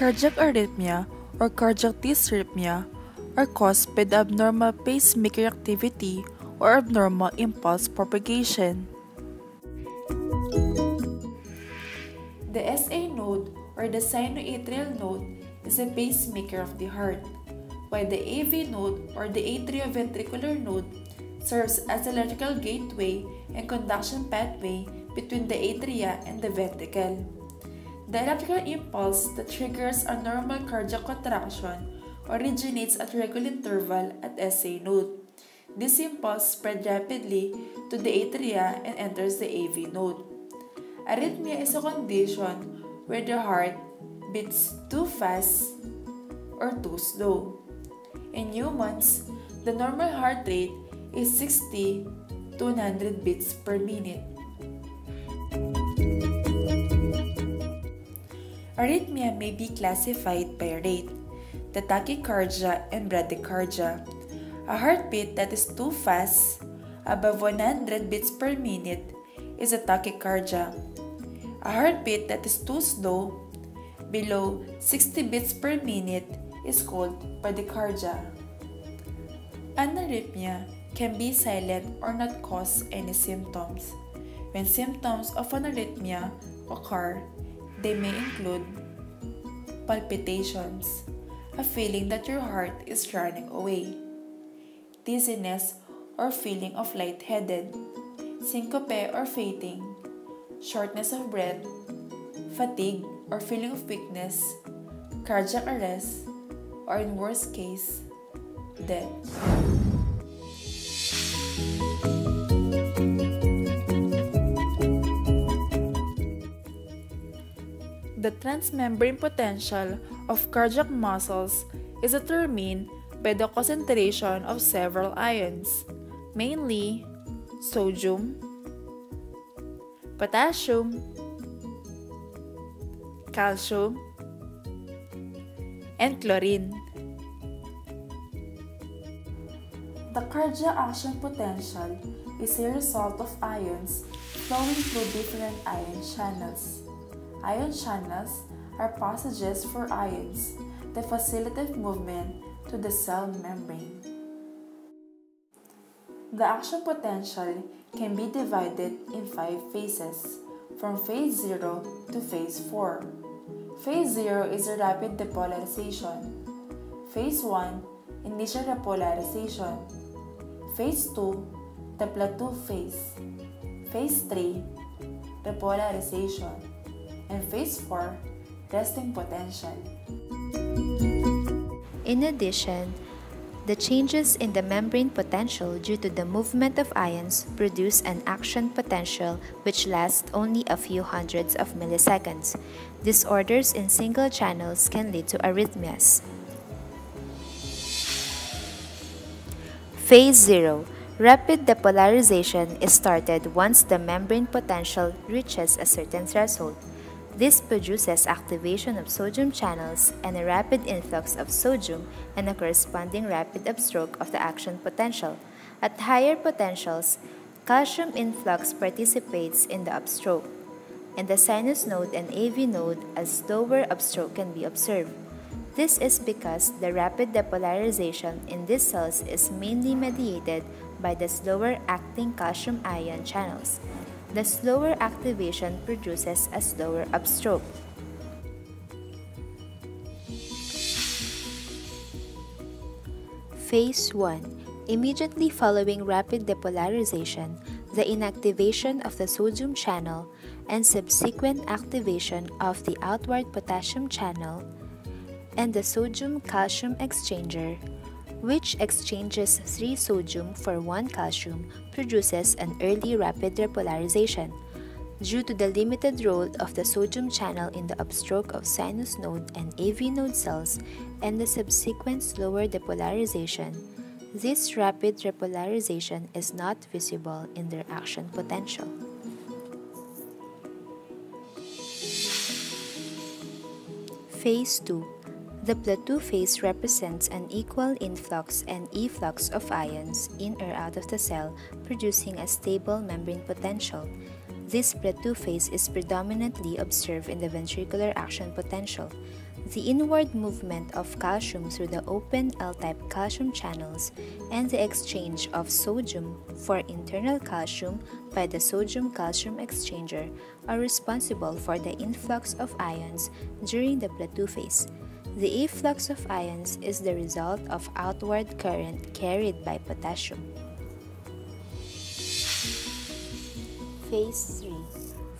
Cardiac arrhythmia or cardiac dysrhythmia are caused by the abnormal pacemaker activity or abnormal impulse propagation. The SA node or the sinoatrial node is a pacemaker of the heart, while the AV node or the atrioventricular node serves as the electrical gateway and conduction pathway between the atria and the ventricle. The electrical impulse that triggers a normal cardiac contraction originates at regular interval at SA node. This impulse spreads rapidly to the atria and enters the AV node. Arrhythmia is a condition where the heart beats too fast or too slow. In humans, the normal heart rate is 60 to 100 beats per minute. Arrhythmia may be classified by rate, the tachycardia and bradycardia. A heartbeat that is too fast, above 100 beats per minute, is a tachycardia. A heartbeat that is too slow, below 60 beats per minute, is called bradycardia. An arrhythmia can be silent or not cause any symptoms. When symptoms of an arrhythmia occur, they may include palpitations, a feeling that your heart is running away, dizziness or feeling of lightheaded, syncope or fainting, shortness of breath, fatigue or feeling of weakness, cardiac arrest, or in worst case, death. The transmembrane potential of cardiac muscles is determined by the concentration of several ions, mainly sodium, potassium, calcium, and chlorine. The cardiac action potential is a result of ions flowing through different ion channels. Ion channels are passages for ions that facilitate movement to the cell membrane. The action potential can be divided in 5 phases, from phase 0 to phase 4. Phase 0 is a rapid depolarization. Phase 1, initial repolarization. Phase 2, the plateau phase. Phase 3, repolarization. And phase 4, resting potential. In addition, the changes in the membrane potential due to the movement of ions produce an action potential which lasts only a few hundreds of milliseconds. Disorders in single channels can lead to arrhythmias. Phase 0. Rapid depolarization is started once the membrane potential reaches a certain threshold. This produces activation of sodium channels and a rapid influx of sodium and a corresponding rapid upstroke of the action potential. At higher potentials, calcium influx participates in the upstroke. In the sinus node and AV node, a slower upstroke can be observed. This is because the rapid depolarization in these cells is mainly mediated by the slower acting calcium ion channels. The slower activation produces a slower upstroke. Phase 1. Immediately following rapid depolarization, the inactivation of the sodium channel and subsequent activation of the outward potassium channel and the sodium-calcium exchanger, which exchanges 3 sodium for 1 calcium, produces an early rapid repolarization. Due to the limited role of the sodium channel in the upstroke of sinus node and AV node cells and the subsequent slower depolarization, this rapid repolarization is not visible in their action potential. Phase 2. The plateau phase represents an equal influx and efflux of ions in or out of the cell, producing a stable membrane potential. This plateau phase is predominantly observed in the ventricular action potential. The inward movement of calcium through the open L-type calcium channels and the exchange of sodium for internal calcium by the sodium-calcium exchanger are responsible for the influx of ions during the plateau phase. The efflux of ions is the result of outward current carried by potassium. Phase 3.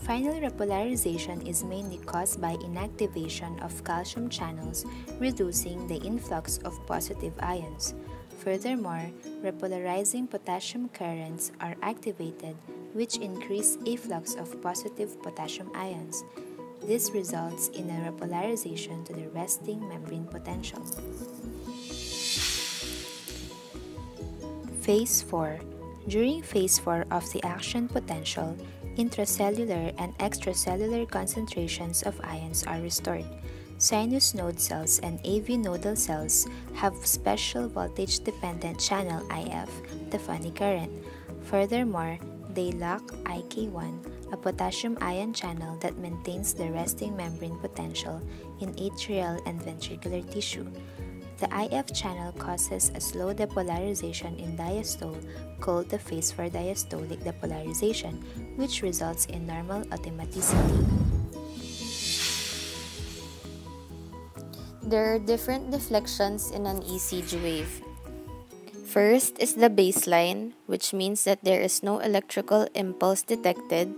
Final repolarization is mainly caused by inactivation of calcium channels, reducing the influx of positive ions. Furthermore, repolarizing potassium currents are activated, which increase efflux of positive potassium ions. This results in a repolarization to the resting membrane potential. Phase 4. During Phase 4 of the action potential, intracellular and extracellular concentrations of ions are restored. Sinus node cells and AV nodal cells have special voltage-dependent channel IF, the funny current. Furthermore, they lack IK1, a potassium ion channel that maintains the resting membrane potential in atrial and ventricular tissue. The IF channel causes a slow depolarization in diastole called the phase 4 diastolic depolarization, which results in normal automaticity. There are different deflections in an ECG wave. First is the baseline, which means that there is no electrical impulse detected.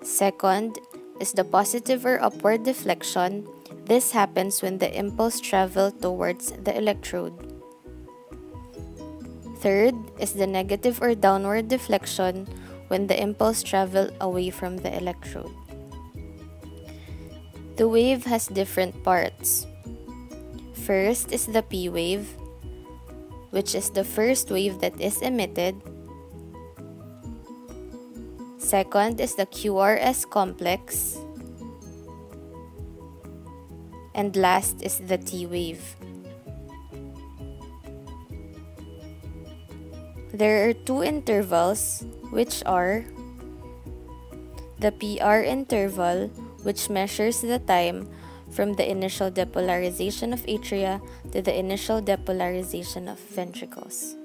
Second is the positive or upward deflection. This happens when the impulse travels towards the electrode. Third is the negative or downward deflection when the impulse travels away from the electrode. The wave has different parts. First is the P wave, which is the first wave that is emitted. Second is the QRS complex. And last is the T wave. There are two intervals, which are the PR interval, which measures the time from the initial depolarization of atria to the initial depolarization of ventricles.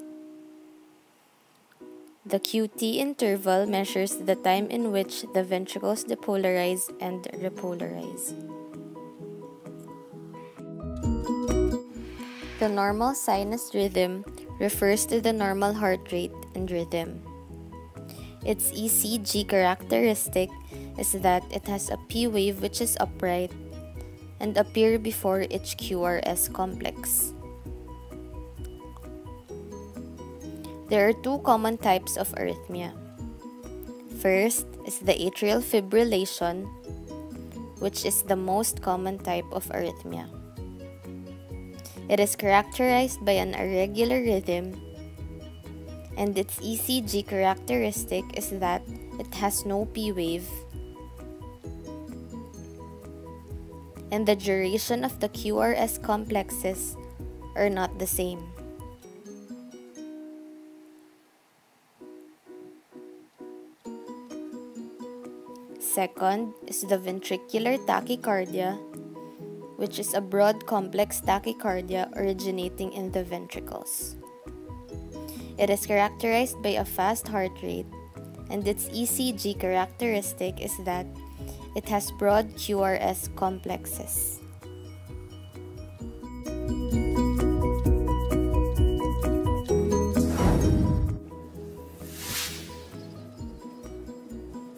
The QT interval measures the time in which the ventricles depolarize and repolarize. The normal sinus rhythm refers to the normal heart rate and rhythm. Its ECG characteristic is that it has a P wave which is upright and appear before each QRS complex. There are two common types of arrhythmia. First is the atrial fibrillation, which is the most common type of arrhythmia. It is characterized by an irregular rhythm, and its ECG characteristic is that it has no P wave, and the duration of the QRS complexes are not the same. Second is the ventricular tachycardia, which is a broad complex tachycardia originating in the ventricles. It is characterized by a fast heart rate, and its ECG characteristic is that it has broad QRS complexes.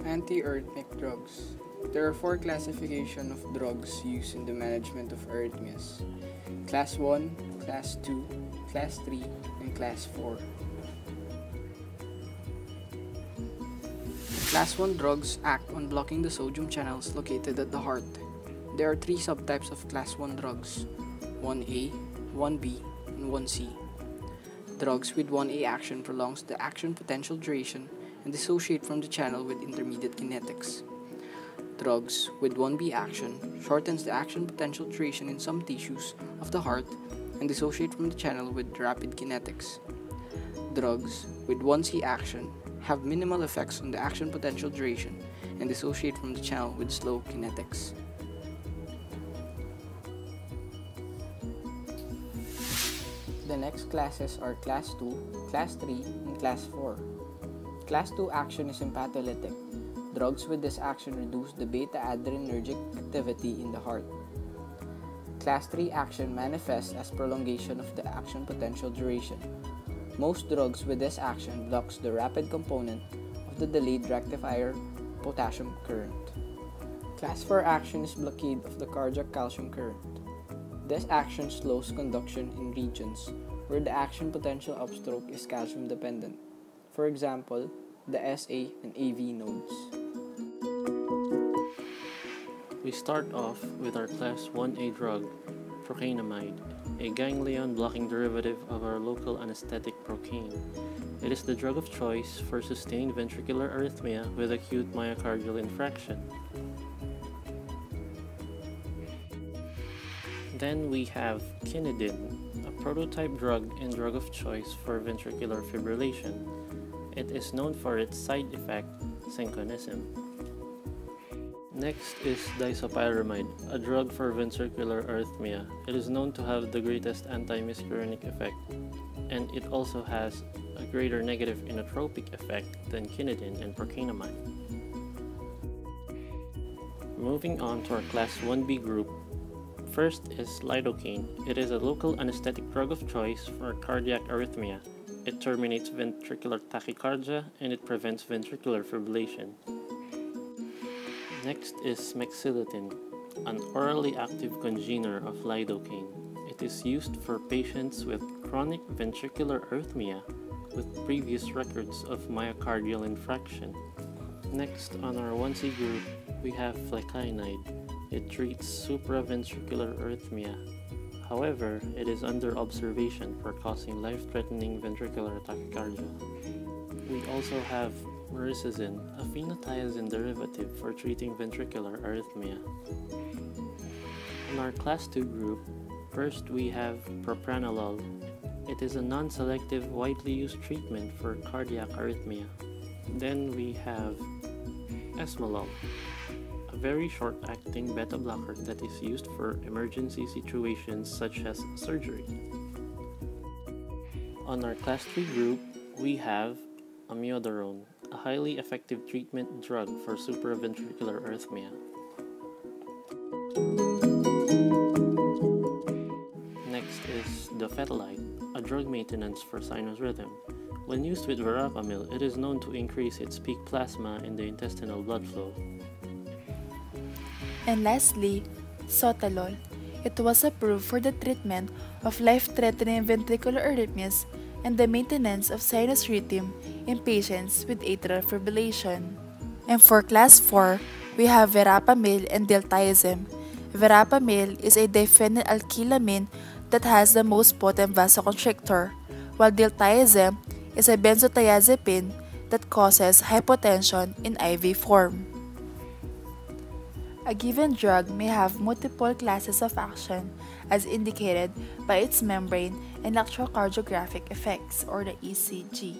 Anti-arrhythmic drugs. There are four classifications of drugs used in the management of arrhythmias: Class 1, Class 2, Class 3, and Class 4. Class 1 drugs act on blocking the sodium channels located at the heart. There are three subtypes of Class 1 drugs: 1A, 1B, and 1C. Drugs with 1A action prolongs the action potential duration and dissociate from the channel with intermediate kinetics. Drugs with 1B action shortens the action potential duration in some tissues of the heart and dissociate from the channel with rapid kinetics. Drugs with 1C action have minimal effects on the action potential duration and dissociate from the channel with slow kinetics. The next classes are Class 2, Class 3, and Class 4. Class 2 action is sympatholytic. Drugs with this action reduce the beta-adrenergic activity in the heart. Class 3 action manifests as prolongation of the action potential duration. Most drugs with this action blocks the rapid component of the delayed rectifier potassium current. Class 4 action is blockade of the cardiac calcium current. This action slows conduction in regions where the action potential upstroke is calcium dependent. For example, the SA and AV nodes. We start off with our Class 1A drug, procainamide, a ganglion-blocking derivative of our local anesthetic procaine. It is the drug of choice for sustained ventricular arrhythmia with acute myocardial infarction. Then we have quinidine, a prototype drug and drug of choice for ventricular fibrillation. It is known for its side effect, synchronism. Next is disopyramide, a drug for ventricular arrhythmia. It is known to have the greatest antimuscarinic effect, and it also has a greater negative inotropic effect than quinidine and procainamide. Moving on to our Class 1B group, first is lidocaine. It is a local anesthetic drug of choice for cardiac arrhythmia. It terminates ventricular tachycardia and it prevents ventricular fibrillation. Next is mexiletine, an orally active congener of lidocaine. It is used for patients with chronic ventricular arrhythmia with previous records of myocardial infarction. Next on our 1C group, we have flecainide. It treats supraventricular arrhythmia. However, it is under observation for causing life-threatening ventricular tachycardia. We also have miricizine, a phenothiazine derivative for treating ventricular arrhythmia. In our Class 2 group, first we have propranolol. It is a non-selective, widely used treatment for cardiac arrhythmia. Then we have esmolol, a very short-acting beta blocker that is used for emergency situations such as surgery. On our Class 3 group, we have amiodarone, a highly effective treatment drug for supraventricular arrhythmia. Next is dofetilide, a drug maintenance for sinus rhythm. When used with verapamil, it is known to increase its peak plasma in the intestinal blood flow. And lastly, sotalol. It was approved for the treatment of life-threatening ventricular arrhythmias and the maintenance of sinus rhythm in patients with atrial fibrillation. And for Class 4, we have verapamil and diltiazem. Verapamil is a diphenylalkylamine that has the most potent vasoconstrictor, while diltiazem is a benzodiazepine that causes hypotension in IV form. A given drug may have multiple classes of action as indicated by its membrane and electrocardiographic effects, or the ECG.